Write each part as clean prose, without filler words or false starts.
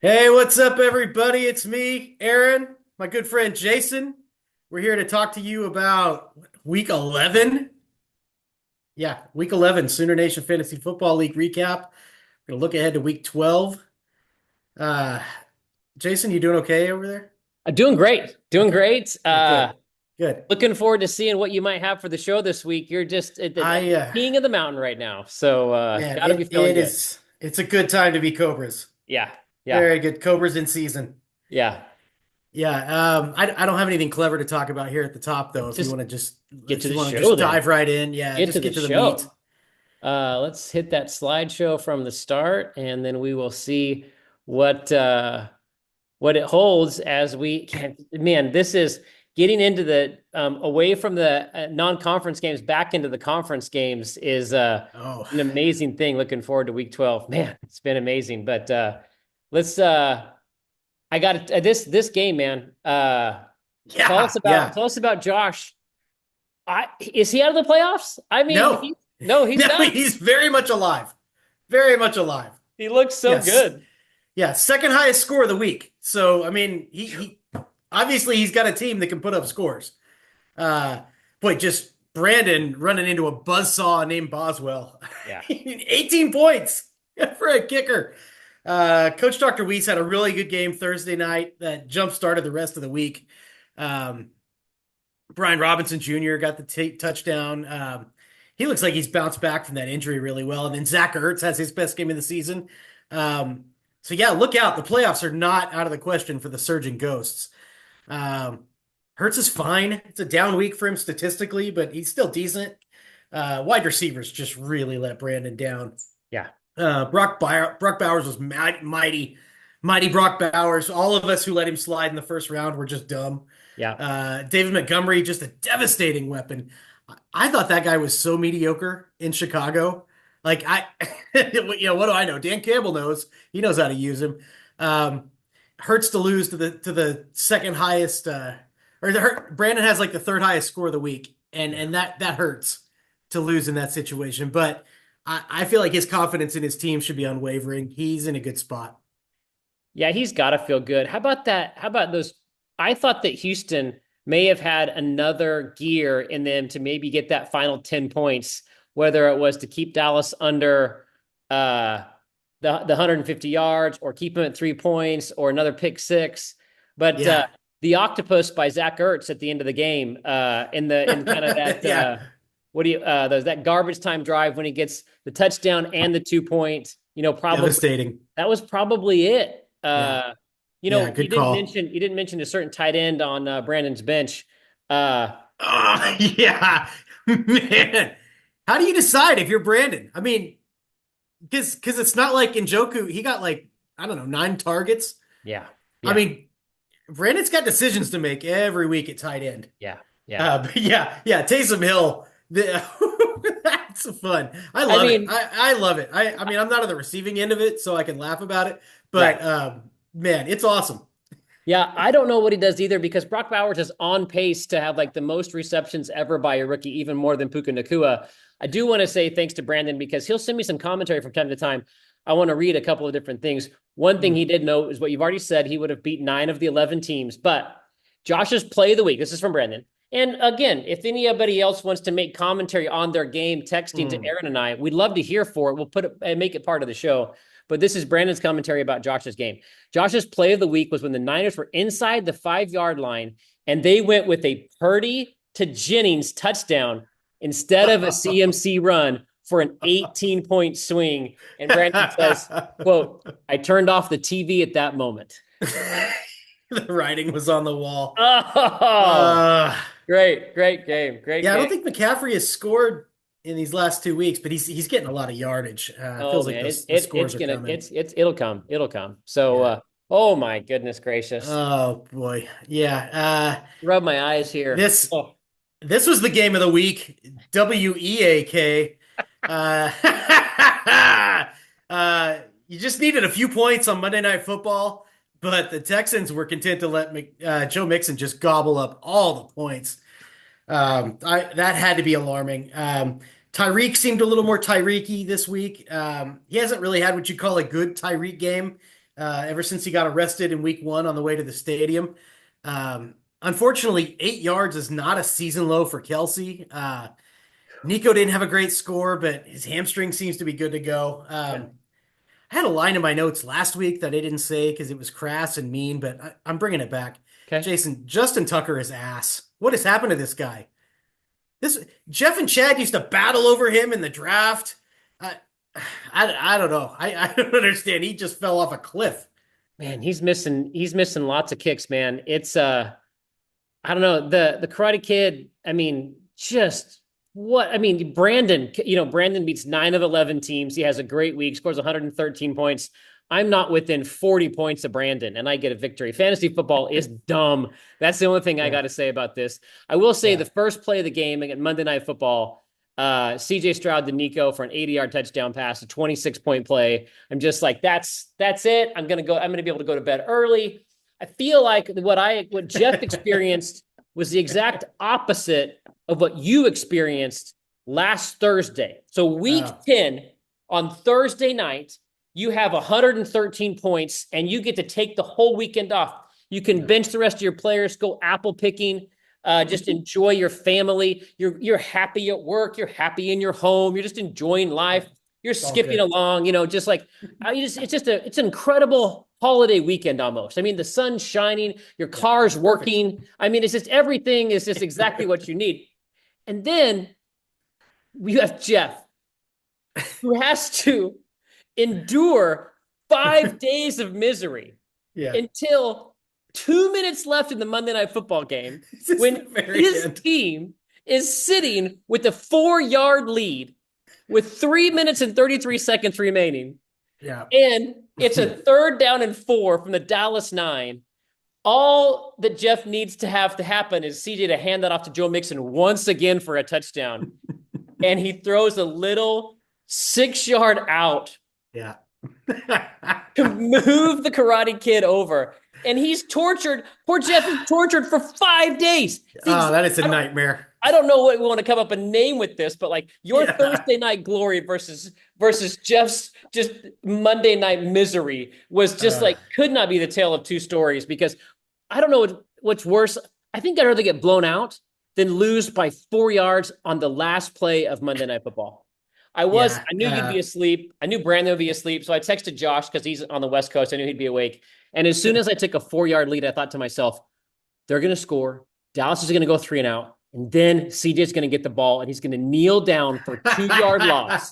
Hey, what's up, everybody? It's me, Aaron, my good friend Jason. We're here to talk to you about week 11. Yeah, week 11, SoonerNation Fantasy Football League recap. We're going to look ahead to week 12. Uh, Jason, you doing okay over there? Doing great. Doing great. Good. Good. Looking forward to seeing what you might have for the show this week. You're just at I, the king of the mountain right now. So man, gotta be feeling good. it's a good time to be Cobras. Yeah. Yeah. Very good. Cobras in season. Yeah. Yeah, I don't have anything clever to talk about here at the top, though. Just get If to you the want to show just then. dive right in, yeah, Get to just the get to the meat. show. Let's hit that slideshow from the start, and then we will see what what it holds as we can. Man, this is getting into the away from the non-conference games back into the conference games is Oh, an amazing thing. Looking forward to week 12. Man, it's been amazing. But let's I got this game, man. yeah, yeah. Tell us about Josh. Is he out of the playoffs? I mean, No, no, he's no, not. he's very much alive. Very much alive. He looks so Yes. good. Yeah, second highest score of the week. So, I mean, he obviously he's got a team that can put up scores. Uh, boy, just Brandon running into a buzzsaw named Boswell. Yeah. 18 points for a kicker. Coach Dr. Weiss had a really good game Thursday night that jump started the rest of the week. Um, Brian Robinson Jr. got the touchdown. He looks like he's bounced back from that injury really well. And then Zach Ertz has his best game of the season. So yeah, look out. The playoffs are not out of the question for the Surging Ghosts. Um, Hertz is fine. It's a down week for him statistically, but he's still decent. Wide receivers just really let Brandon down. Yeah. Brock Bowers was mighty, mighty Brock Bowers. All of us who let him slide in the first round were just dumb. Yeah. David Montgomery, just a devastating weapon. I thought that guy was so mediocre in Chicago. Like what do I know? Dan Campbell knows. He knows how to use him. Um, Hurts to lose to the second highest, Brandon has like the third highest score of the week, and that hurts to lose in that situation. But I feel like his confidence in his team should be unwavering. He's in a good spot. Yeah, he's got to feel good. How about that? How about those? I thought that Houston may have had another gear in them to maybe get that final 10 points, whether it was to keep Dallas under uh, the 150 yards or keep them at 3 points or another pick six. But Yeah. the octopus by Zach Ertz at the end of the game in kind of that Yeah. what do you that garbage time drive when he gets the touchdown and the 2 point, probably Devastating. that was probably it. Yeah. Yeah. Good call. You didn't mention a certain tight end on Brandon's bench. Uh, Oh, yeah. Man. How do you decide if you're Brandon? I mean, because it's not like Njoku, he got like, I don't know, 9 targets. yeah, I yeah, mean, Brandon's got decisions to make every week at tight end. yeah, yeah. But yeah, Taysom Hill. That's fun. I I love it. mean, I love it. I mean, I'm not on the receiving end of it, so I can laugh about it. right. But man, it's awesome. Yeah, I don't know what he does either because Brock Bowers is on pace to have like the most receptions ever by a rookie, even more than Puka Nakua. I do want to say thanks to Brandon because he'll send me some commentary from time to time. I want to read a couple of different things. One thing he did note is what you've already said. He would have beat 9 of the 11 teams, but Josh's play of the week. This is from Brandon. And again, if anybody else wants to make commentary on their game, texting to Mm. Aaron and I, we'd love to hear for it. We'll put it and make it part of the show. But this is Brandon's commentary about Josh's game. Josh's play of the week was when the Niners were inside the 5 yard line and they went with a Purdy to Jennings touchdown instead of a CMC run for an 18-point swing. And Brandon says, quote, I turned off the TV at that moment. The writing was on the wall. Oh, Uh, great game. Great yeah, I game. don't think McCaffrey has scored in these last 2 weeks, but he's getting a lot of yardage. It Oh feels like man, the scores are coming. it'll come. It'll come. So Yeah. oh my goodness gracious. Oh boy. Yeah. Rub my eyes here. This Oh, this was the game of the week. WEAK. Uh, you just needed a few points on Monday Night Football, but the Texans were content to let Joe Mixon just gobble up all the points. That had to be alarming. Tyreek seemed a little more Tyreek-y this week. He hasn't really had what you call a good Tyreek game. ever since he got arrested in week 1 on the way to the stadium. Unfortunately, 8 yards is not a season low for Kelsey. Nico didn't have a great score, but his hamstring seems to be good to go. Yeah. I had a line in my notes last week that I didn't say because it was crass and mean, but I'm bringing it back. Okay. Jason, Justin Tucker is ass. What has happened to this guy? This Jeff and Chad used to battle over him in the draft. I I don't know. I don't understand. He just fell off a cliff. Man, he's missing lots of kicks, man. It's I don't know. The Karate Kid, I mean, just what I mean, Brandon beats 9 of 11 teams. He has a great week, scores 113 points. I'm not within 40 points of Brandon, and I get a victory. Fantasy football is dumb. That's the only thing I got to say about this. I will say the first play of the game against Monday Night Football, CJ Stroud to Nico for an 80-yard touchdown pass, a 26-point play. I'm just like, that's it. I'm gonna be able to go to bed early. I feel like what Jeff experienced was the exact opposite of what you experienced last Thursday. So week 10 on Thursday night, you have 113 points and you get to take the whole weekend off. You can bench the rest of your players, go apple picking, just enjoy your family. You're happy at work. You're happy in your home. You're just enjoying life. You're skipping along, just like it's an incredible holiday weekend almost. I mean, the sun's shining, your car's working. Perfect. I mean, it's just everything is just exactly what you need. And then we have Jeff, who has to endure 5 days of misery until 2 minutes left in the Monday Night Football game when his team is sitting with a 4-yard lead with 3 minutes and 33 seconds remaining. Yeah. And it's a 3rd down and 4 from the Dallas 9. All that Jeff needs to have to happen is CJ to hand that off to Joe Mixon once again for a touchdown. And he throws a little 6-yard out. Yeah. to move the Karate Kid over. And he's tortured. Poor Jeff is tortured for 5 days. That is a nightmare. I don't know what we want to come up a name with this, but like your Thursday night glory versus Jeff's just Monday night misery was just could not be the tale of two stories, because I don't know what's worse. I think I'd rather get blown out than lose by 4 yards on the last play of Monday Night Football. I knew you'd be asleep. I knew Brandon would be asleep. So I texted Josh because he's on the West Coast. I knew he'd be awake. And as soon as I took a 4-yard lead, I thought to myself, they're going to score. Dallas is going to go 3 and out. And then CJ's going to get the ball and he's going to kneel down for 2-yard loss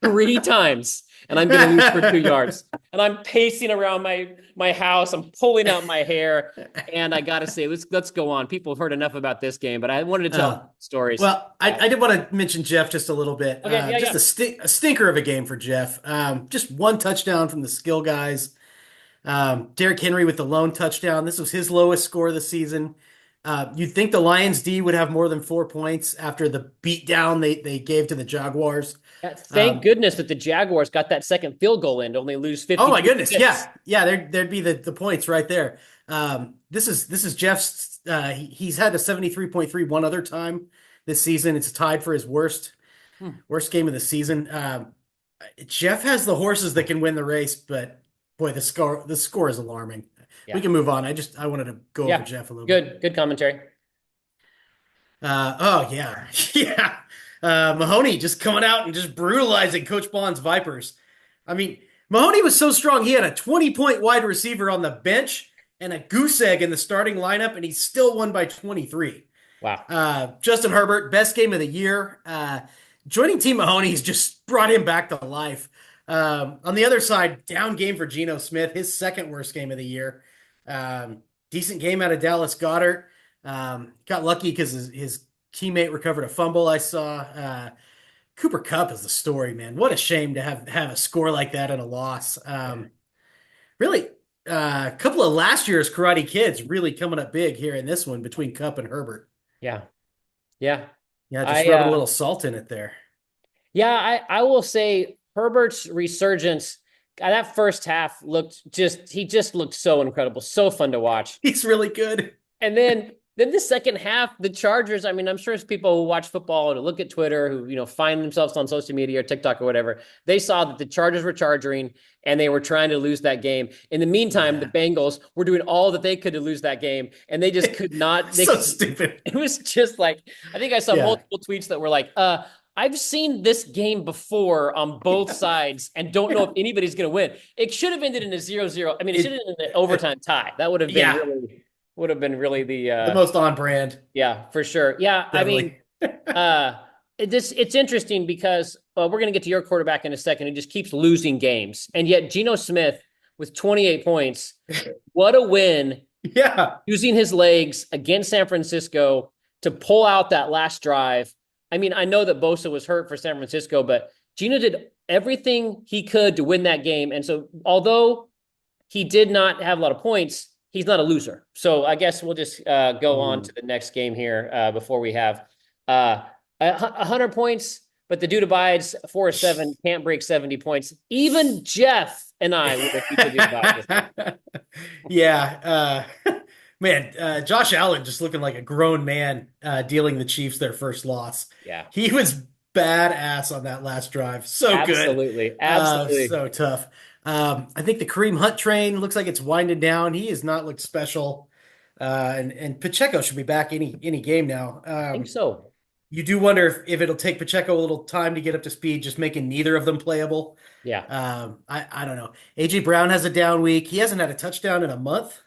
3 times. And I'm going to lose for 2 yards. And I'm pacing around my house. I'm pulling out my hair. And I got to say, let's go on. People have heard enough about this game, but I wanted to tell stories. Well, I did want to mention Jeff just a little bit. Okay, a stinker of a game for Jeff. Just 1 touchdown from the skill guys. Derrick Henry with the lone touchdown. This was his lowest score of the season. You'd think the Lions D would have more than 4 points after the beatdown they gave to the Jaguars. Thank goodness that the Jaguars got that second field goal in to only lose 50. Oh my goodness, yeah, there'd be the points right there. This is Jeff's. He's had a 73.3 one other time this season. It's tied for his worst game of the season. Jeff has the horses that can win the race, but boy, the score is alarming. Yeah. We can move on. I wanted to go over Jeff a little bit. Good commentary. Yeah. Mahoney just coming out and just brutalizing Coach Bond's Vipers. I mean, Mahoney was so strong. He had a 20-point wide receiver on the bench and a goose egg in the starting lineup, and he still won by 23. Wow. Justin Herbert, best game of the year. Joining Team Mahoney's just brought him back to life. On the other side, down game for Geno Smith, his second worst game of the year. Decent game out of Dallas Goedert. Got lucky because his teammate recovered a fumble. I saw Cooper Kupp is the story, man. What a shame to have a score like that and a loss. Really, a couple of last year's Karate Kids really coming up big here in this one between Kupp and Herbert. Yeah. Just rubbing a little salt in it there. Yeah, I will say Herbert's resurgence. That first half looked looked so incredible, so fun to watch. He's really good. And then Then the second half, the Chargers, I mean, I'm sure it's people who watch football or look at Twitter who, find themselves on social media or TikTok or whatever. They saw that the Chargers were charging and they were trying to lose that game. In the meantime, the Yeah. Bengals were doing all that they could to lose that game and they just could not. So stupid. It was just like, I think I saw Yeah. multiple tweets that were like, I've seen this game before on both sides and don't know if anybody's going to win. It should have ended in a 0-0. I mean, it should have ended in an overtime tie. That Yeah. would have been really The most on brand. yeah, for sure. Yeah, I mean, Definitely. it's interesting because we're going to get to your quarterback in a second. He just keeps losing games, and yet Geno Smith with 28 points, what a win! Yeah. Using his legs against San Francisco to pull out that last drive. I mean, I know that Bosa was hurt for San Francisco, but Geno did everything he could to win that game, and so although he did not have a lot of points, he's not a loser. So I guess we'll just go on to the next game here before we have 100 points. But the dude abides 4-7, can't break 70 points. Even Jeff and I would have beat the dude abides. Yeah. Man, Josh Allen just looking like a grown man dealing the Chiefs their first loss. Yeah. He was badass on that last drive. So Absolutely. good. Absolutely. So tough. I think the Kareem Hunt train looks like it's winding down. He has not looked special. And Pacheco should be back any game now. I think so. You do wonder if it'll take Pacheco a little time to get up to speed, just making neither of them playable. Yeah. I don't know. AJ Brown has a down week. He hasn't had a touchdown in a month.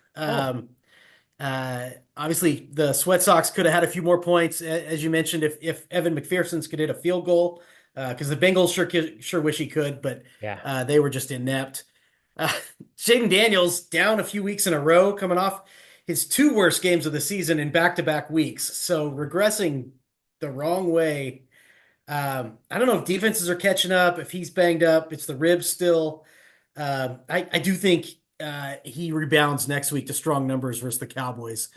Obviously, the Sweat Sox could have had a few more points, as you mentioned, if Evan McPherson's could hit a field goal, because the Bengals sure wish he could, but Yeah. they were just inept. Uh, Jaden Daniels down a few weeks in a row, coming off his two worst games of the season in back-to-back weeks, so regressing the wrong way. I don't know if defenses are catching up, if he's banged up, it's the ribs still. I do think he rebounds next week to strong numbers versus the Cowboys.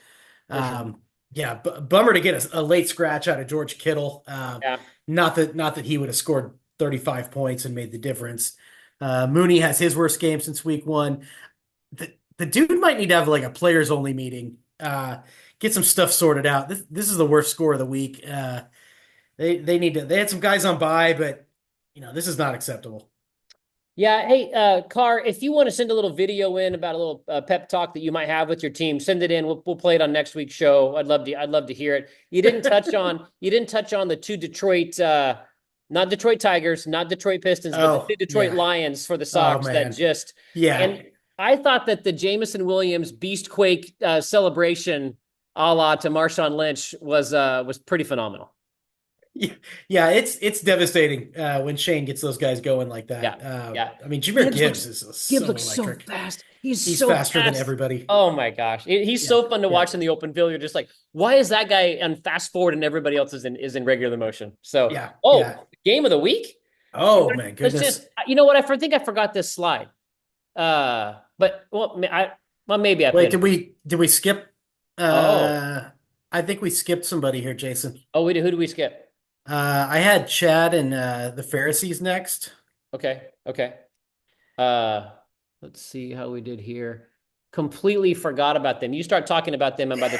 Sure. Yeah, bummer to get a late scratch out of George Kittle. Yeah. Not that he would have scored 35 points and made the difference. Mooney has his worst game since week one. The dude might need to have like a players only meeting. Get some stuff sorted out. This is the worst score of the week. They had some guys on bye, but this is not acceptable. Yeah. Hey, Carr, if you want to send a little video in about a little pep talk that you might have with your team, send it in. We'll play it on next week's show. I'd love to hear it. You didn't touch on the two Detroit, not Detroit Tigers, not Detroit Pistons, but the two Detroit Lions for the Sox that just yeah. And I thought that the Jameson Williams Beastquake celebration, a la to Marshawn Lynch, was pretty phenomenal. Yeah, it's devastating when Shane gets those guys going like that. Yeah. I mean, Jahmyr Gibbs is so looks electric. so fast. He's so faster than everybody. Oh my gosh, he's so fun to watch in the open field. You're just like, why is that guy on fast forward and everybody else is in regular motion? So game of the week. Oh my goodness! Let's just, you know what? I think I forgot this slide. But maybe I wait. Did we skip? I think we skipped somebody here, Jason. Oh, we did. Who did we skip? I had Chad and the Pharisees next. Okay. Let's see how we did here. Completely forgot about them. You start talking about them, and by the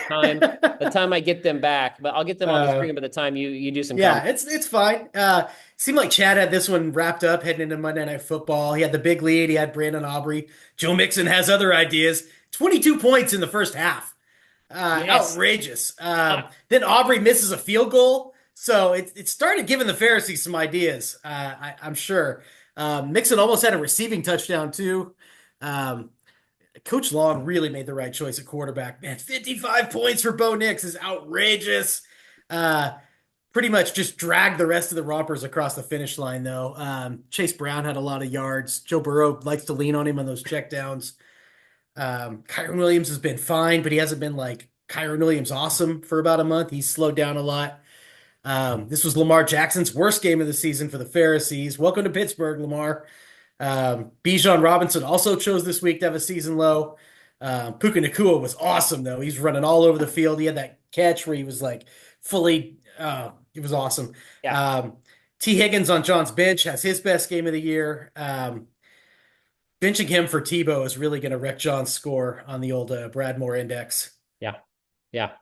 time I get them back, but I'll get them on the screen by the time you do some. Yeah, it's fine. Seemed like Chad had this one wrapped up heading into Monday Night Football. He had the big lead. He had Brandon Aubrey. Joe Mixon has other ideas. 22 points in the first half. Yes. Outrageous. Then Aubrey misses a field goal. So it started giving the Pharisees some ideas, I'm sure. Mixon almost had a receiving touchdown, too. Coach Long really made the right choice at quarterback. Man, 55 points for Bo Nix is outrageous. Pretty much just dragged the rest of the Rompers across the finish line, though. Chase Brown had a lot of yards. Joe Burrow likes to lean on him on those checkdowns. Kyron Williams has been fine, but he hasn't been like Kyron Williams awesome for about a month. He's slowed down a lot. This was Lamar Jackson's worst game of the season for the Pharisees. Welcome to Pittsburgh, Lamar. Bijan Robinson also chose this week to have a season low. Puka Nacua was awesome, though. He's running all over the field. He had that catch where he was like fully, it was awesome. Yeah. T. Higgins on John's bench has his best game of the year. Benching him for Tebow is really going to wreck John's score on the old Bradmore index. Yeah.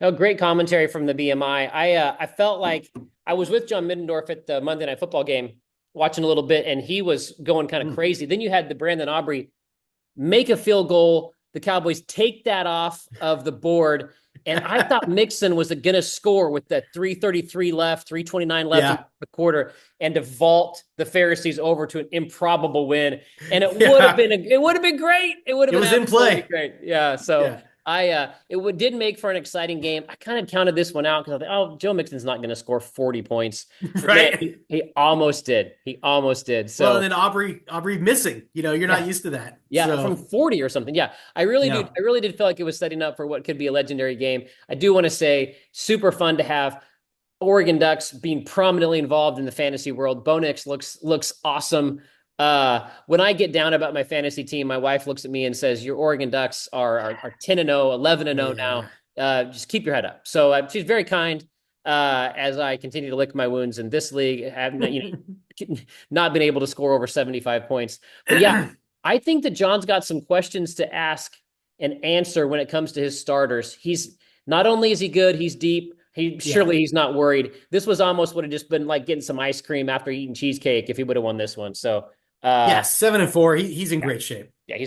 Oh, great commentary from the BMI. I felt like I was with John Middendorf at the Monday Night Football game, watching a little bit, and he was going kind of Mm. crazy. Then you had the Brandon Aubrey make a field goal. The Cowboys take that off of the board. And I thought Mixon was going to score with that 3:33 left, 3:29 left in Yeah. the quarter, and to vault the Pharisees over to an improbable win. And it would have Yeah. been it would have been great. It would have It been was in absolutely play. great. Yeah. So Yeah. did make for an exciting game. I kind of counted this one out because I thought, oh, Joe Mixon's not going to score 40 points. But man, Right. he almost did. He almost did. Well, and So then Aubrey missing. You're yeah. not used to that. Yeah, from So 40 or something. Yeah, I really do. yeah. I really did feel like it was setting up for what could be a legendary game. I do want to say, super fun to have Oregon Ducks being prominently involved in the fantasy world. Bo Nix looks awesome. When I get down about my fantasy team, my wife looks at me and says, "Your Oregon Ducks are 10-0, 11-0 now. Yeah. Just keep your head up." So she's very kind. As I continue to lick my wounds in this league, have not been able to score over 75 points. But yeah, I think that John's got some questions to ask and answer when it comes to his starters. He's not only is he good, he's deep. Yeah. Surely he's not worried. This was almost would have just been like getting some ice cream after eating cheesecake if he would have won this one. So Yeah. 7-4. He's in great shape. yeah,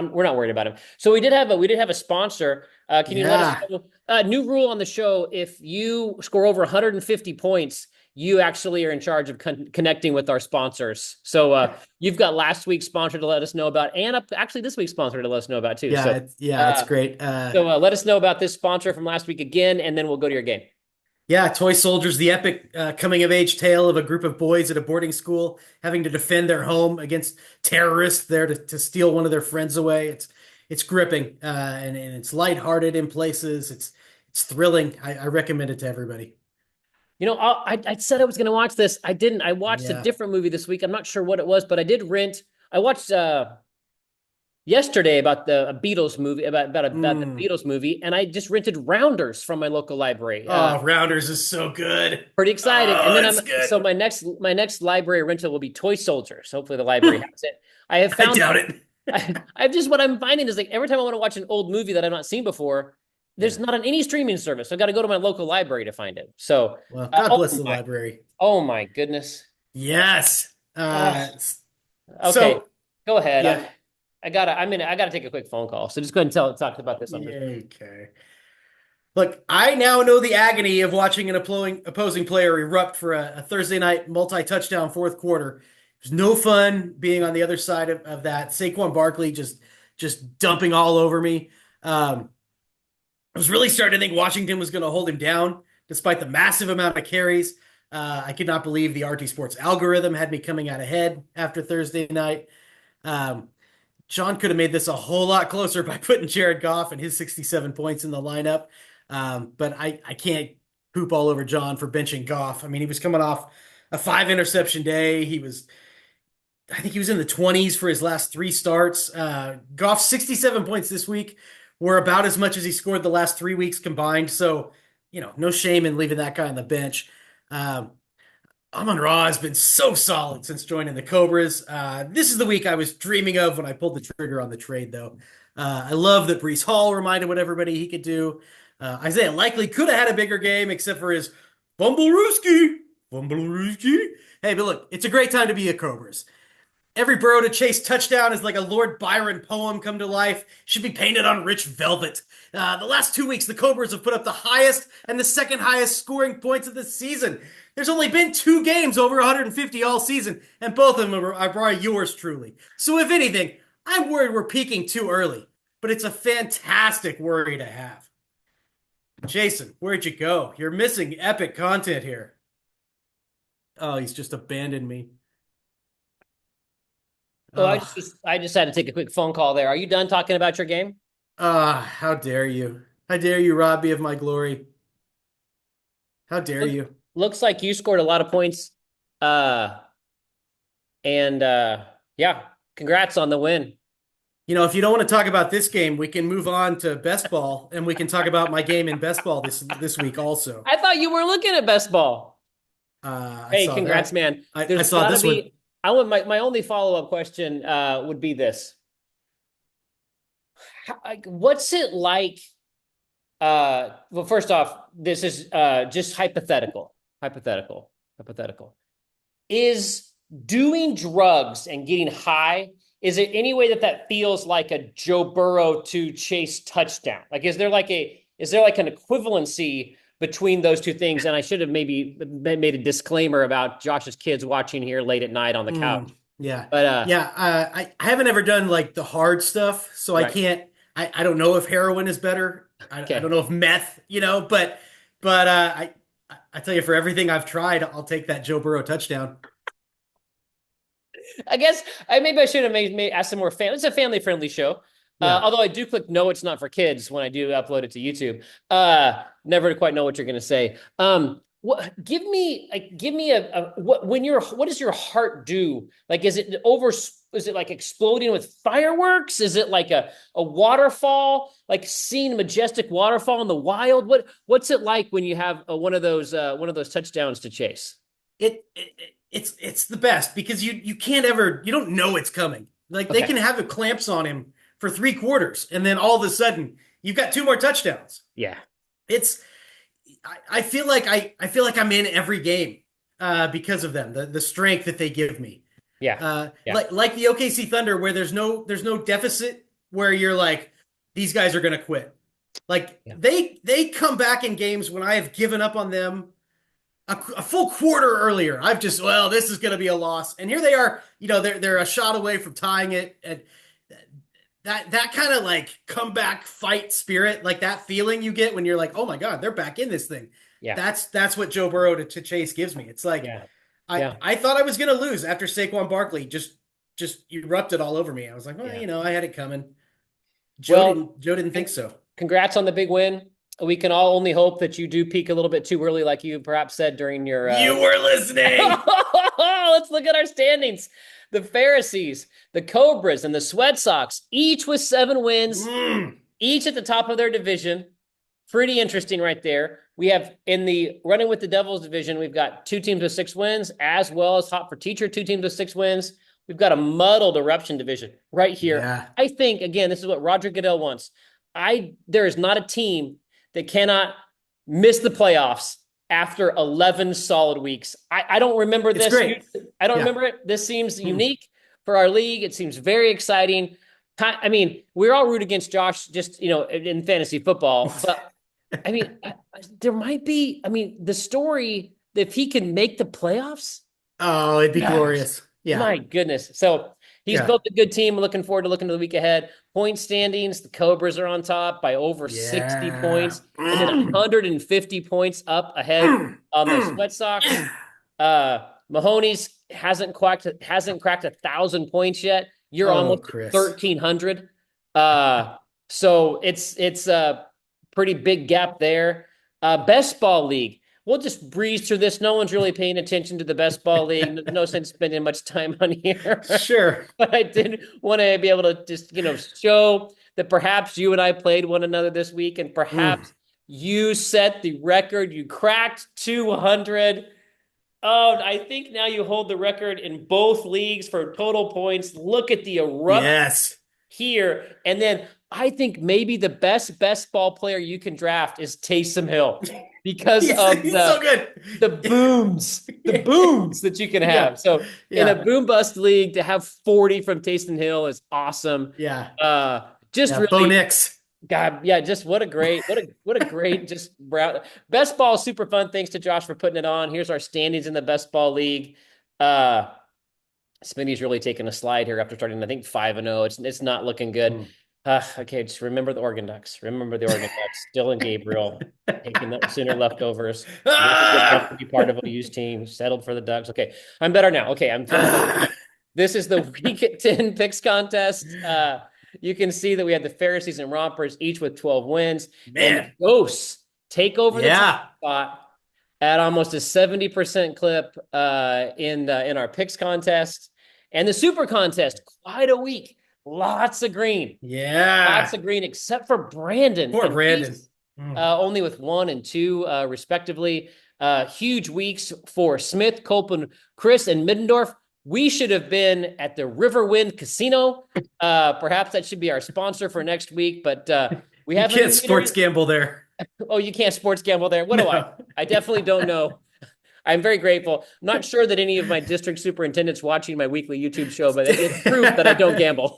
we're not worried about him. So we did have a sponsor. Can you let us Yeah. know? New rule on the show: if you score over 150 points, you actually are in charge of connecting with our sponsors. So you've got last week's sponsor to let us know about, and actually this week's sponsor to let us know about too. Yeah. So It's great. let us know about this sponsor from last week again, and then we'll go to your game. Yeah, Toy Soldiers, the epic coming of age tale of a group of boys at a boarding school having to defend their home against terrorists there to steal one of their friends away. It's gripping and it's lighthearted in places. It's thrilling. I recommend it to everybody. I said I was going to watch this. I didn't. I watched a Yeah. different movie this week. I'm not sure what it was, but I did rent. I watched yesterday about the Beatles movie about the Mm. Beatles movie, and I just rented Rounders from my local library. Oh, Rounders is so good. Pretty excited. And Oh, then it's I'm so good. my next library rental will be Toy Soldiers. Hopefully the library has it. I have I found doubt it. I've just what I'm finding is like every time I want to watch an old movie that I've not seen before, there's Yeah. not on any streaming service. So I've got to go to my local library to find it. So Well, God bless oh the my library. oh my goodness. Yes. Uh, okay, So go ahead. yeah. I gotta take a quick phone call. So just go ahead and talk about this on. Okay. Look, I now know the agony of watching an opposing player erupt for a Thursday night multi-touchdown fourth quarter. There's no fun being on the other side of that. Saquon Barkley just dumping all over me. I was really starting to think Washington was going to hold him down despite the massive amount of carries. I could not believe the RT Sports algorithm had me coming out ahead after Thursday night. Um, John could have made this a whole lot closer by putting Jared Goff and his 67 points in the lineup. But I can't poop all over John for benching Goff. I mean, he was coming off a 5 interception day. I think he was in the 20s for his last three starts. Goff's 67 points this week were about as much as he scored the last 3 weeks combined. So, no shame in leaving that guy on the bench. Um, Amon-Ra has been so solid since joining the Cobras. This is the week I was dreaming of when I pulled the trigger on the trade, though. I love that Breece Hall reminded what everybody he could do. Isaiah likely could have had a bigger game, except for his Fumblerooski. Hey, but look, it's a great time to be a Cobras. Every Burrow to Chase touchdown is like a Lord Byron poem come to life. Should be painted on rich velvet. The last 2 weeks, the Cobras have put up the highest and the second highest scoring points of the season. There's only been 2 games over 150 all season, and both of them are by yours truly. So if anything, I'm worried we're peaking too early, but it's a fantastic worry to have. Jason, where'd you go? You're missing epic content here. Oh, he's just abandoned me. So I Oh, just I just had to take a quick phone call there. Are you done talking about your game? how dare you? How dare you rob me of my glory? How dare Look, you? looks like you scored a lot of points. Uh and yeah, congrats on the win. If you don't want to talk about this game, we can move on to best ball, and we can talk about my game in best ball this week also. I thought you were looking at best ball. I Hey, saw congrats, that. man. I There's saw gotta this one. be I want my only follow-up question would be this. What's it like Well, first off, this is just hypothetical. Hypothetical. Is doing drugs and getting high, is it any way that feels like a Joe Burrow to Chase touchdown? Like, is there like an equivalency between those two things? And I should have maybe made a disclaimer about Josh's kids watching here late at night on the couch. Yeah. But I haven't ever done like the hard stuff, so I right. can't. I don't know if heroin is better. I Okay. don't know if meth, I tell you, for everything I've tried, I'll take that Joe Burrow touchdown. I guess maybe I should have asked some more family. It's a family friendly show. Yeah. Although I do click no, it's not for kids when I do upload it to YouTube. Never quite know what you're going to say. Give me what does your heart do? Like, is it like exploding with fireworks? Is it like a waterfall, like seeing a majestic waterfall in the wild? What's it like when you have one of those touchdowns to chase? It's the best because you can't ever, you don't know it's coming. Like they can have the clamps on him for 3 quarters, and then all of a sudden you've got 2 more touchdowns. Yeah. I feel like I'm in every game because of them, the strength that they give me. Yeah. Like the OKC Thunder, where there's no deficit where you're like, these guys are gonna quit. Like they come back in games when I have given up on them a full quarter earlier. I've just, well, this is going to be a loss, and here they are. They're a shot away from tying it, and that kind of like comeback fight spirit, like that feeling you get when you're like, oh my god, they're back in this thing. Yeah, that's what Joe Burrow to Chase gives me. It's like I thought I was going to lose after Saquon Barkley just erupted all over me. I was like, well, I had it coming. Joe didn't think so. Congrats on the big win. We can all only hope that you do peak a little bit too early, like you perhaps said during your. You were listening. Let's look at our standings. The Pharisees, the Cobras, and the Sweat Sox, each with 7 wins, each at the top of their division. Pretty interesting right there. We have in the running with the Devils division, we've got 2 teams with 6 wins, as well as Hot for Teacher, 2 teams with 6 wins. We've got a muddled Eruption division right here. Yeah. I think, again, this is what Roger Goodell wants. There is not a team that cannot miss the playoffs after 11 solid weeks. I don't remember this. Great. I don't remember it. This seems unique for our league. It seems very exciting. I mean, we're all root against Josh just, in fantasy football. But, I mean, there might be, the story, if he can make the playoffs. Oh, it'd be glorious. Yeah. My goodness. So he's built a good team. Looking forward to looking to the week ahead. Point standings, the Cobras are on top by over 60 points, and then 150 points up ahead on the Sweat Sox. Mahoney's hasn't cracked 1,000 points yet. You're almost 1,300. So it's a pretty big gap there. Best Ball League. We'll just breeze through this. No one's really paying attention to the Best Ball League. No sense spending much time on here. Sure. But I did want to be able to just, show that perhaps you and I played one another this week, and perhaps you set the record. You cracked 200. Oh, I think now you hold the record in both leagues for total points. Look at the eruption here. And then I think maybe the best ball player you can draft is Taysom Hill. Because he's so good. the booms that you can have. So in a boom bust league, to have 40 from Taysom Hill is awesome. Yeah. Really, Bo Nix. God, yeah, just what a great just Best Ball is super fun. Thanks to Josh for putting it on. Here's our standings in the Best Ball League. Smitty's really taking a slide here after starting, I think, 5-0. It's not looking good. Okay, just remember the Oregon Ducks. Still in Gabriel, taking the Sooner leftovers. To be part of a used team. Settled for the Ducks. Okay, I'm better now. Okay, I'm feeling better. This is the Week 10 Picks Contest. You can see that we have the Pharisees and Rompers, each with 12 wins. Man. And the Ghosts take over the top spot at almost a 70% clip in our Picks Contest. And the SuperContest, quite a week. Lots of green. Yeah. Lots of green, except for Brandon. Poor Brandon. Only with 1 and 2, respectively. Huge weeks for Smith, Copeland, Chris, and Middendorf. We should have been at the Riverwind Casino. Perhaps that should be our sponsor for next week, but we have. You can't sports gamble there. Oh, you can't sports gamble there. What do I? No. I definitely don't know. I'm very grateful. I'm not sure that any of my district superintendents watching my weekly YouTube show, but it's proof that I don't gamble.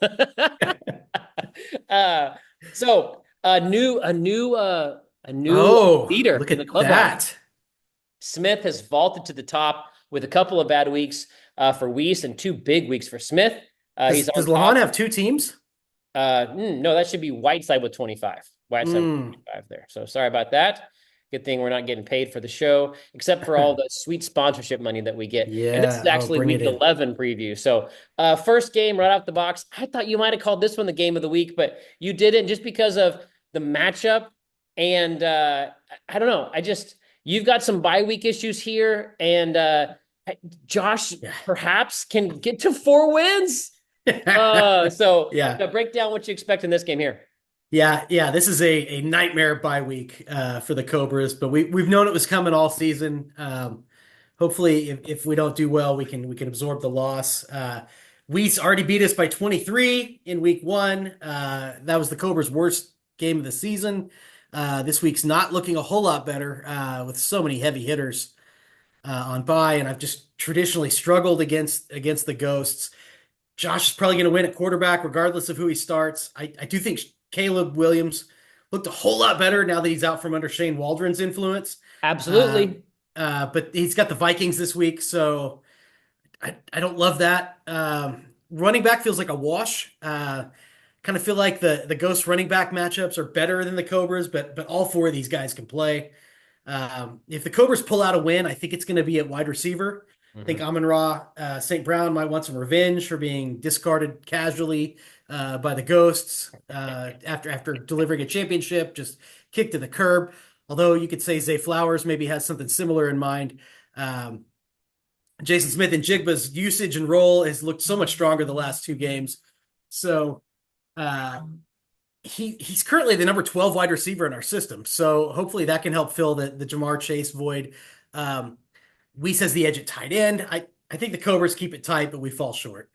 uh, so a new Oh, leader look in the at clubhouse. that. Smith has vaulted to the top with a couple of bad weeks for Weiss and 2 big weeks for Smith. Does He's on does Lahan top. have two teams? No, that should be Whiteside with 25. Whiteside with Mm. 25 there. So sorry about that. Good thing we're not getting paid for the show, except for all the sweet sponsorship money that we get. And this is Yeah. Oh, actually bring it week in. 11 preview. So first game right off the box. I thought you might have called this one the game of the week, but you didn't just because of the matchup. And I don't know. You've got some bye week issues here. And Josh Yeah. perhaps can get to 4 wins. So Yeah. break down what you expect in this game here. Yeah. This is a nightmare bye week for the Cobras, but we've known it was coming all season. Hopefully, if we don't do well, we can absorb the loss. Weiss already beat us by 23 in week one. That was the Cobras' worst game of the season. This week's not looking a whole lot better with so many heavy hitters on bye, and I've just traditionally struggled against the Ghosts. Josh is probably going to win at quarterback regardless of who he starts. I do think Caleb Williams looked a whole lot better now that he's out from under Shane Waldron's influence. Uh, Absolutely. but he's got the Vikings this week, so I don't love that. Running back feels like a wash. Kind of feel like the Ghost running back matchups are better than the Cobras, but all four of these guys can play. If the Cobras pull out a win, I think it's going to be at wide receiver. I think Amon-Ra St. Brown might want some revenge for being discarded casually by the Ghosts after delivering a championship, just kicked to the curb. Although you could say Zay Flowers maybe has something similar in mind. Jason Smith and Jigba's usage and role has looked so much stronger the last two games. So uh, he's currently the number 12 wide receiver in our system. So hopefully that can help fill the Jamar Chase void. Weiss has the edge at tight end. I think the Cobras keep it tight, but we fall short.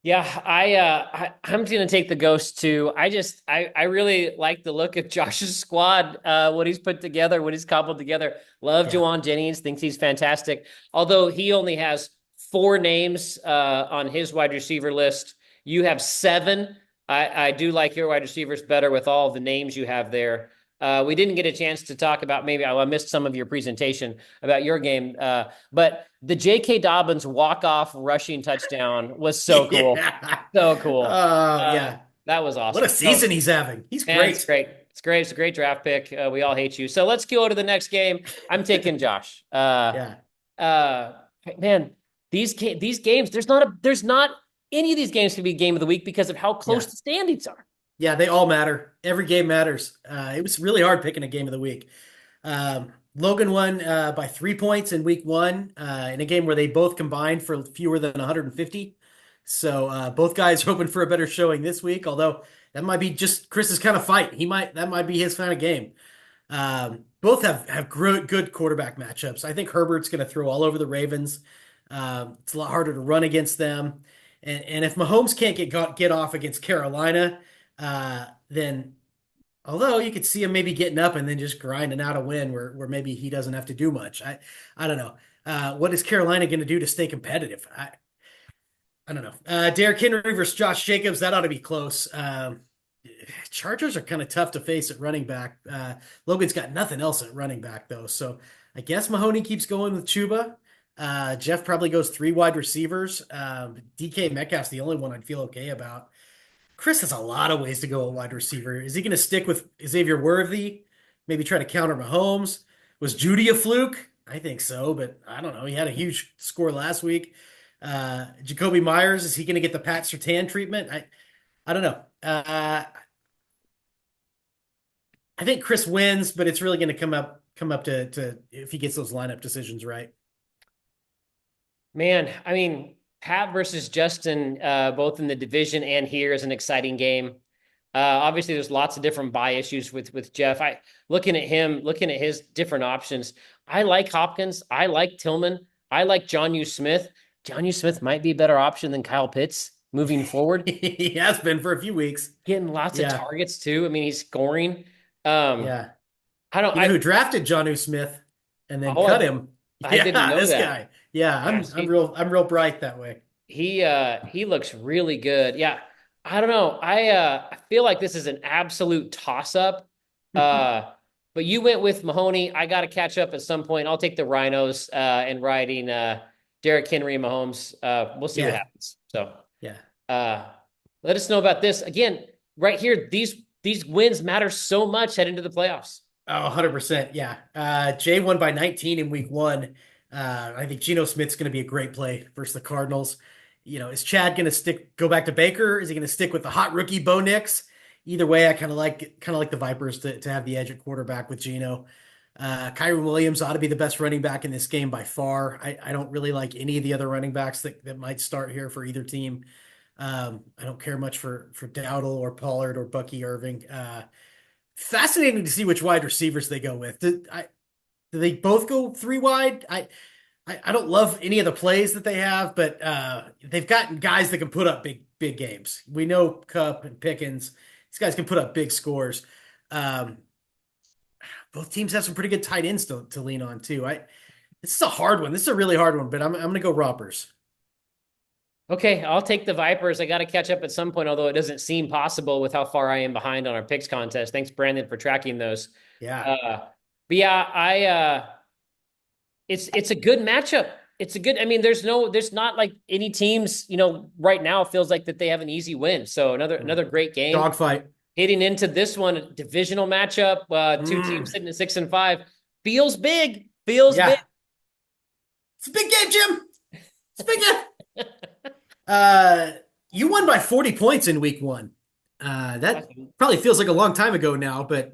Yeah, I'm going to take the Ghost too. I really like the look of Josh's squad, what he's put together, what he's cobbled together. Love Yeah. Juwan Jennings, thinks he's fantastic. Although he only has 4 names on his wide receiver list. You have 7. I do like your wide receivers better with all the names you have there. We didn't get a chance to talk about, maybe I missed some of your presentation about your game, but the J.K. Dobbins walk-off rushing touchdown was so cool. Yeah. So cool. Yeah. That was awesome. What a season he's having. He's Man, great. it's great. It's great. It's a great draft pick. We all hate you. So let's go to the next game. I'm taking Josh. Yeah. Man, these games, there's not any of these games can be game of the week because of how close Yeah. the standings are. Yeah, they all matter. Every game matters. It was really hard picking a game of the week. Logan won by 3 points in week one in a game where they both combined for fewer than 150. So both guys hoping for a better showing this week, although that might be just Chris's kind of fight. That might be his kind of game. Both have good quarterback matchups. I think Herbert's going to throw all over the Ravens. It's a lot harder to run against them. And if Mahomes can't get off against Carolina, then although you could see him maybe getting up and then just grinding out a win where maybe he doesn't have to do much. I don't know. What is Carolina going to do to stay competitive? I don't know. Derrick Henry versus Josh Jacobs, that ought to be close. Chargers are kind of tough to face at running back. Logan's got nothing else at running back though, so I guess Mahoney keeps going with Chuba. Jeff probably goes 3 wide receivers. DK Metcalf's the only one I'd feel okay about. Chris has a lot of ways to go at wide receiver. Is he going to stick with Xavier Worthy? Maybe try to counter Mahomes? Was Judy a fluke? I think so, but I don't know. He had a huge score last week. Jacoby Myers, is he going to get the Pat Surtain treatment? I don't know. I think Chris wins, but it's really going to come up to if he gets those lineup decisions right. Man, I mean, Pat versus Justin, both in the division and here is an exciting game. Obviously, there's lots of different buy issues with Jeff. Looking at his different options. I like Hopkins. I like Tillman. I like Jonnu Smith. Jonnu Smith might be a better option than Kyle Pitts moving forward. He has been for a few weeks. Getting lots of targets too. I mean, he's scoring. Um, Yeah. I don't. You know who drafted Jonnu Smith and then Oh, cut him? I didn't Yeah, know this that. guy. Yeah, Gosh, I'm real bright that way. he looks really good. Yeah. I don't know. I feel like this is an absolute toss up. But you went with Mahoney. I got to catch up at some point. I'll take the Rhinos and riding Derrick Henry and Mahomes. We'll see what Yeah, happens. So yeah. uh let us know about this. Again, right here, these wins matter so much heading into the playoffs. Oh, 100%. Yeah. Jay won by 19 in week one. I think Geno Smith's going to be a great play versus the Cardinals. You know, is Chad going to go back to Baker? Is he going to stick with the hot rookie Bo Nix? Either way, I kind of like the Vipers to have the edge at quarterback with Geno. Kyron Williams ought to be the best running back in this game by far. I don't really like any of the other running backs that might start here for either team. I don't care much for Dowdle or Pollard or Bucky Irving. Fascinating to see which wide receivers they go with. Do they both go three wide? I don't love any of the plays that they have, but they've gotten guys that can put up big games. We know Cup and Pickens; these guys can put up big scores. Um, both teams have some pretty good tight ends to lean on too. This is a hard one. This is a really hard one, but I'm going to go Robbers. Okay, I'll take the Vipers. I got to catch up at some point, although it doesn't seem possible with how far I am behind on our picks contest. Thanks, Brandon, for tracking those. Yeah, But yeah, it's a good matchup. It's a good. I mean, there's not like any teams, right now it feels like that they have an easy win. So another great game. dogfight. Hitting into this one, divisional matchup, two teams sitting at 6-5. Feels big. Feels big. Yeah, it's a big game, Jim. It's a big game. You won by 40 points in week one. That probably feels like a long time ago now, but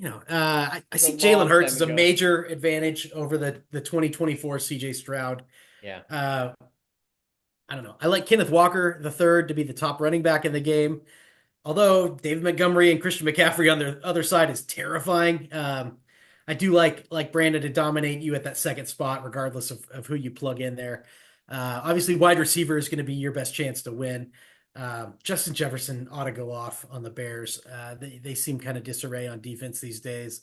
I see Jalen Hurts as a major advantage over the 2024 CJ Stroud. Yeah. I don't know. I like Kenneth Walker the third to be the top running back in the game. Although David Montgomery and Christian McCaffrey on the other side is terrifying. I do like Brandon to dominate you at that second spot, regardless of who you plug in there. Obviously, wide receiver is going to be your best chance to win. Justin Jefferson ought to go off on the Bears. They seem kind of disarray on defense these days.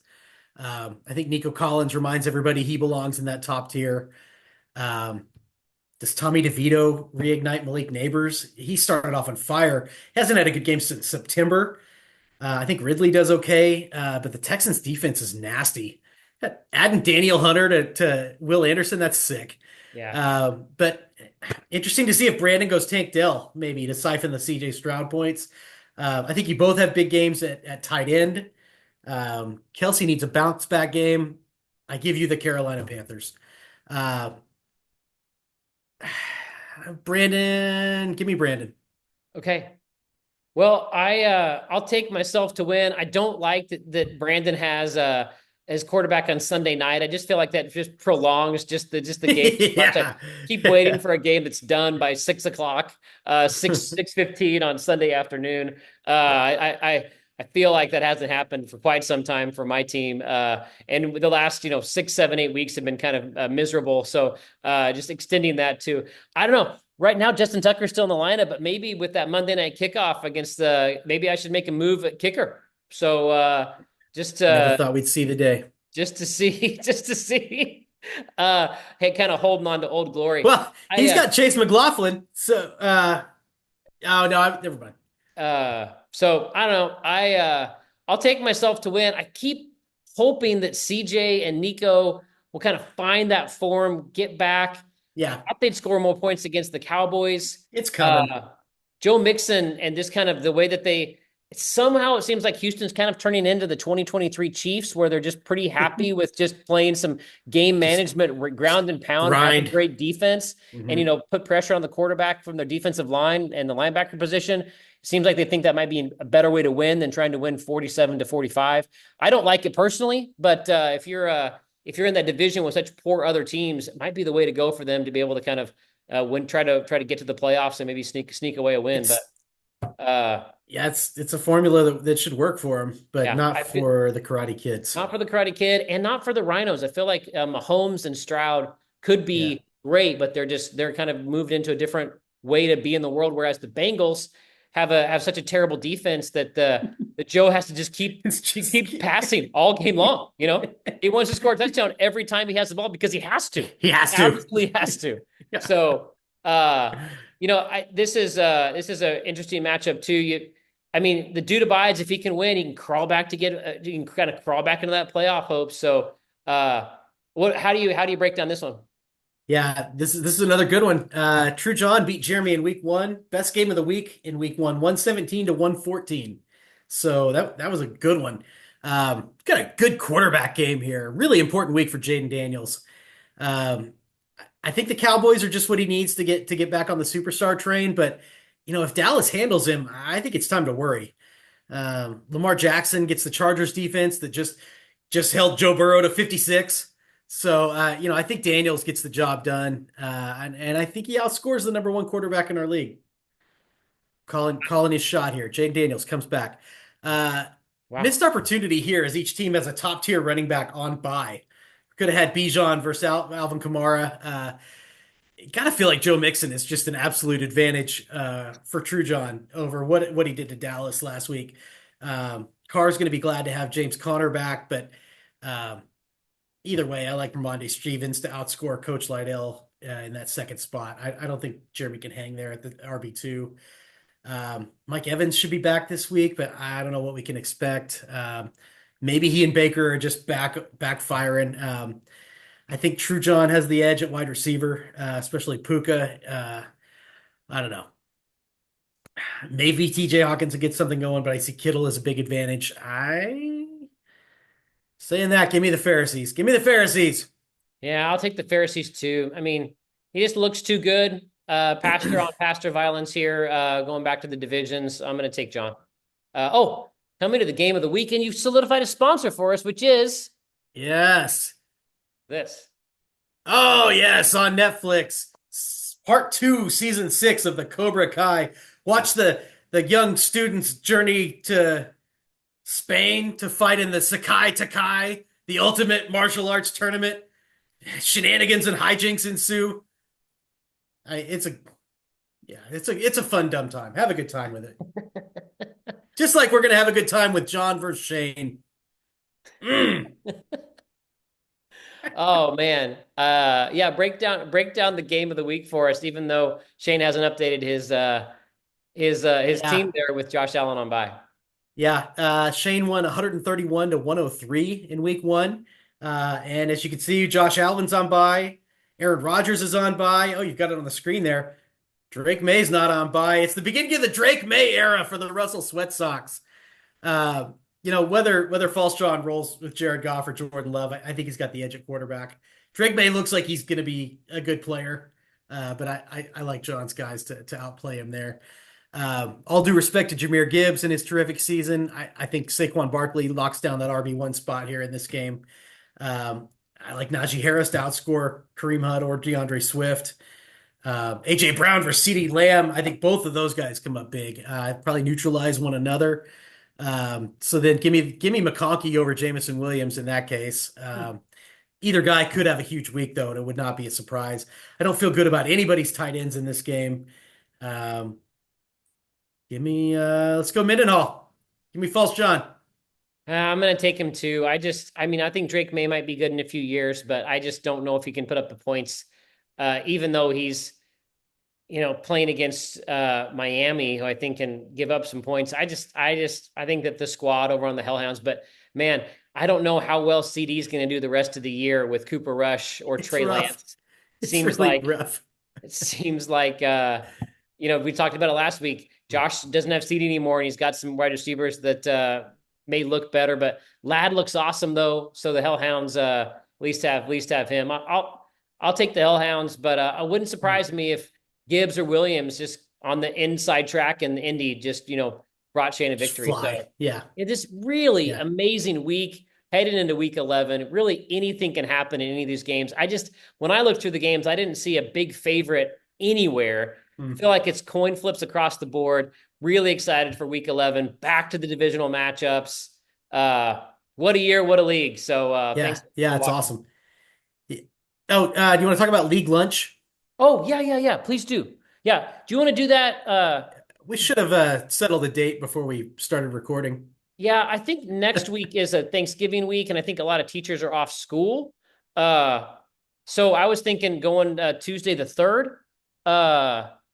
I think Nico Collins reminds everybody he belongs in that top tier. Does Tommy DeVito reignite Malik Neighbors? He started off on fire. He hasn't had a good game since September. I think Ridley does okay, but the Texans defense is nasty. Adding Daniel Hunter to Will Anderson, that's sick. Yeah. But interesting to see if Brandon goes Tank Dell, maybe to siphon the CJ Stroud points. I think you both have big games at tight end. Kelsey needs a bounce back game. I give you the Carolina Panthers. Brandon, give me Brandon. Okay. Well, I'll take myself to win. I don't like that Brandon has his quarterback on Sunday night. I just feel like that just prolongs just the game. Yeah. I keep waiting for a game that's done by 6:00, 6:15 on Sunday afternoon. I feel like that hasn't happened for quite some time for my team. And the last 6, 7, 8 weeks have been kind of miserable. So just extending that to, I don't know. Right now, Justin Tucker's still in the lineup, but maybe with that Monday night kickoff against maybe I should make a move at kicker. So just never thought we'd see the day. Just to see, hey, kind of holding on to old glory. Well, he's got Chase McLaughlin, so oh no, never mind. So I don't know. I'll take myself to win. I keep hoping that CJ and Nico will kind of find that form, get back. Yeah. I thought they'd score more points against the Cowboys. It's coming. Joe Mixon and just kind of the way that somehow it seems like Houston's kind of turning into the 2023 Chiefs, where they're just pretty happy with just playing some game management, ground and pound, having great defense, and put pressure on the quarterback from their defensive line and the linebacker position. It seems like they think that might be a better way to win than trying to win 47-45. I don't like it personally, but if you're in that division with such poor other teams, it might be the way to go for them to be able to kind of win, try to get to the playoffs and maybe sneak away a win. Yeah, it's a formula that should work for him, but not for the Karate Kids. Not for the Karate Kid and not for the Rhinos. I feel like Mahomes and Stroud could be great, but they're kind of moved into a different way to be in the world. Whereas the Bengals have such a terrible defense that that Joe has to just keep It's just keep passing all game long. He wants to score a touchdown every time he has the ball because he has to. he has He to. absolutely has to. Yeah. So, this is an interesting matchup too. I mean, the dude abides. If he can win, he can crawl back to get. He can kind of crawl back into that playoff hope. So, what? How do you break down this one? Yeah, this is another good one. True John beat Jeremy in week one. Best game of the week in week one, 117 to 114. So that was a good one. Got a good quarterback game here. Really important week for Jaden Daniels. Um, I think the Cowboys are just what he needs to get back on the superstar train. But if Dallas handles him, I think it's time to worry. Lamar Jackson gets the Chargers defense that just held Joe Burrow to 56. So, I think Daniels gets the job done. And I think he outscores the number one quarterback in our league. Calling his shot here. Jaden Daniels comes back. Uh, Wow. Missed opportunity here as each team has a top tier running back on bye. Could have had Bijan versus Alvin Kamara. Gotta feel like Joe Mixon is just an absolute advantage for True John over what he did to Dallas last week. Carr's going to be glad to have James Conner back, but um, either way, I like Ramondre Stevens to outscore Coach Lydell in that second spot. I don't think Jeremy can hang there at the RB2. Mike Evans should be back this week, but I don't know what we can expect. Maybe he and Baker are just backfiring. I think True John has the edge at wide receiver, especially Puka. I don't know. Maybe TJ Hawkins will get something going, but I see Kittle as a big advantage. Saying that, give me the Pharisees. Give me the Pharisees. Yeah, I'll take the Pharisees too. I mean, he just looks too good. Pastor on pastor violence here, going back to the divisions. I'm going to take John. Coming to the game of the weekend, you've solidified a sponsor for us, which is Yes. this. Oh, yes, on Netflix. Part 2, season 6 of the Cobra Kai. Watch the young student's journey to Spain to fight in the Sakai Takai, the ultimate martial arts tournament. Shenanigans and hijinks ensue. It's a fun dumb time. Have a good time with it. Just like we're gonna have a good time with John versus Shane. Mm. Oh man. Yeah, break down the game of the week for us, even though Shane hasn't updated his Yeah. team there with Josh Allen on bye. Yeah, Shane won 131 to 103 in week one. And as you can see, Josh Allen's on bye. Aaron Rodgers is on bye. Oh, you've got it on the screen there. Drake May's not on bye. It's the beginning of the Drake May era for the Russell Sweat Sox. Whether False John rolls with Jared Goff or Jordan Love, I think he's got the edge at quarterback. Drake May looks like he's going to be a good player, but I like John's guys to outplay him there. All due respect to Jahmyr Gibbs and his terrific season, I think Saquon Barkley locks down that RB1 spot here in this game. I like Najee Harris to outscore Kareem Hunt or DeAndre Swift. AJ Brown versus CeeDee Lamb. I think both of those guys come up big. Probably neutralize one another. So then give me McConkey over Jameson Williams in that case. Either guy could have a huge week though, and it would not be a surprise. I don't feel good about anybody's tight ends in this game. Let's go Mendenhall. Give me False John. I'm going to take him too. I think Drake May might be good in a few years, but I just don't know if he can put up the points, even though he's, playing against Miami, who I think can give up some points. I think that the squad over on the Hellhounds, but man, I don't know how well CD is going to do the rest of the year with Cooper Rush or Trey Lance. It's really rough. It seems like, we talked about it last week. Josh doesn't have CD anymore, and he's got some wide receivers that may look better, but Ladd looks awesome though. So the Hellhounds at least have him. I'll take the Hellhounds, but it wouldn't surprise me if Gibbs or Williams just on the inside track and the Indy just brought Shane a victory. So, yeah, it is really amazing week heading into week 11. Really anything can happen in any of these games. When I looked through the games, I didn't see a big favorite anywhere. I feel like it's coin flips across the board. Really excited for week 11. Back to the divisional matchups. What a year, what a league. So thanks. Yeah, it's awesome. Oh, do you want to talk about league lunch? Oh, yeah. Please do. Yeah. Do you want to do that? We should have settled the date before we started recording. Yeah, I think next week is a Thanksgiving week, and I think a lot of teachers are off school. Uh, so I was thinking going Tuesday the 3rd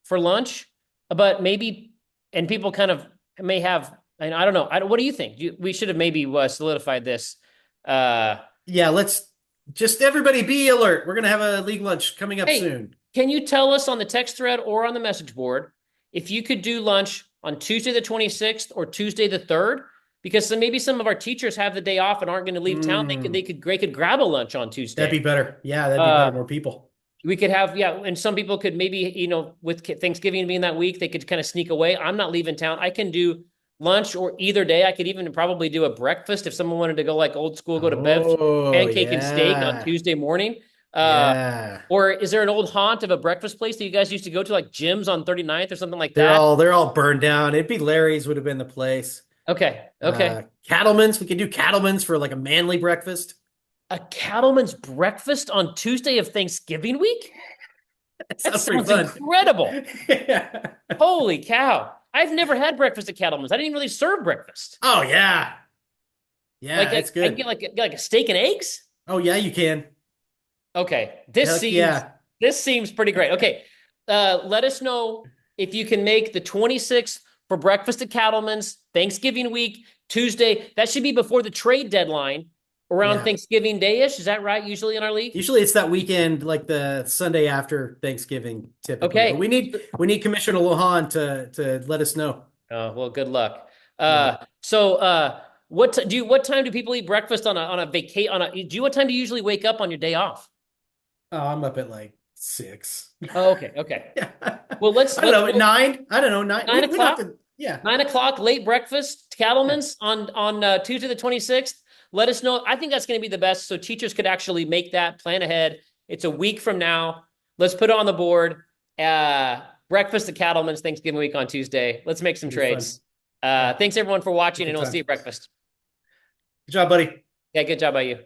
for lunch, but maybe, and people kind of may have, and I don't know. What do you think? We should have maybe solidified this. Uh, Yeah, let's just everybody be alert. We're gonna have a league lunch coming up hey, soon. can you tell us on the text thread or on the message board if you could do lunch on Tuesday the 26th or Tuesday the 3rd? Because maybe some of our teachers have the day off and aren't going to leave town. They could grab a lunch on That'd be Tuesday. better. Yeah, that'd be better. Uh, More people. we could have, yeah, and some people could maybe, with Thanksgiving being that week, they could kind of sneak away. I'm not leaving town. I can do lunch or either day. I could even probably do a breakfast if someone wanted to go like old school, go to Bev's Oh, pancake and steak on yeah. Tuesday morning. Uh, Yeah. or is there an old haunt of a breakfast place that you guys used to go to, like Jim's on 39th or something like They're that? all they're all burned down. It'd be Larry's would have been the place. Okay, okay. Cattleman's. We could do Cattleman's for like a manly breakfast. A cattleman's breakfast on Tuesday of Thanksgiving week? That That sounds pretty sounds fun. incredible. Yeah. Holy cow. I've never had breakfast at Cattleman's. I didn't even really serve breakfast. Oh yeah. Yeah, Like it's I can good. get like a steak and eggs? Oh yeah, you can. Okay. This Heck seems yeah. this seems pretty great. Okay. Let us know if you can make the 26th for breakfast at Cattleman's Thanksgiving week, Tuesday. That should be before the trade deadline around Yeah. Thanksgiving Day-ish. Is that right? Usually in our league? Usually it's that weekend, like the Sunday after Thanksgiving, typically. But Okay. we need Commissioner Lohan to let us know. Well, good luck. Yeah. So what time do people eat breakfast on a vacation what time do you usually wake up on your day off? Oh, I'm up at like 6. Oh, okay, okay. Yeah. Well, let's I don't know, at go 9. I don't know, 9. 9 We don't have o'clock. to, yeah. 9 o'clock, late breakfast, Yeah. Cattleman's on Tuesday the 26th. Let us know. I think that's going to be the best. So teachers could actually make that plan ahead. It's a week from now. Let's put it on the board. Breakfast at Cattleman's Thanksgiving week on Tuesday. Let's make some It'll be fun. trades. Yeah. Thanks everyone for watching, Good and we'll see time. you at breakfast. Good job, buddy. Yeah, good job by you.